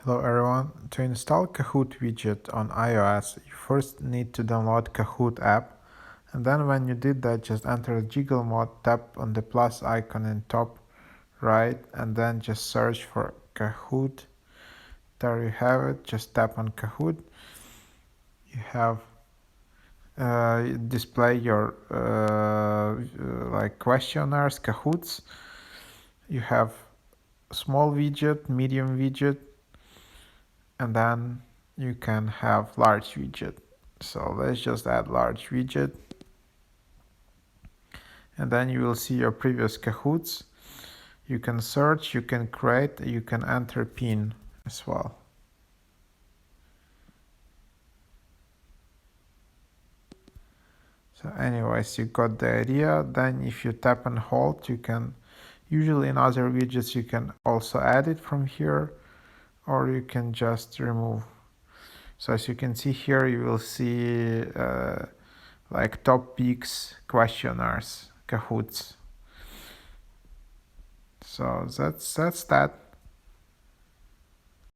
Hello everyone. To install Kahoot widget on iOS, you first need to download Kahoot app, and then when you did that, just enter Jiggle mode, tap on the plus icon in top right, and then just search for Kahoot. There you have it. Just tap on Kahoot. You have display your like questionnaires, Kahoots. You have small widget, medium widget, and then you can have large widget. So let's just add large widget, and then you will see your previous Kahoots. You can search, you can create, you can enter pin as well. So anyways, you got the idea. Then if you tap and hold, you can, usually in other widgets, you can also add it from here, or you can just remove. So as you can see here, you will see like top picks, questionnaires, Kahoots. So that's that.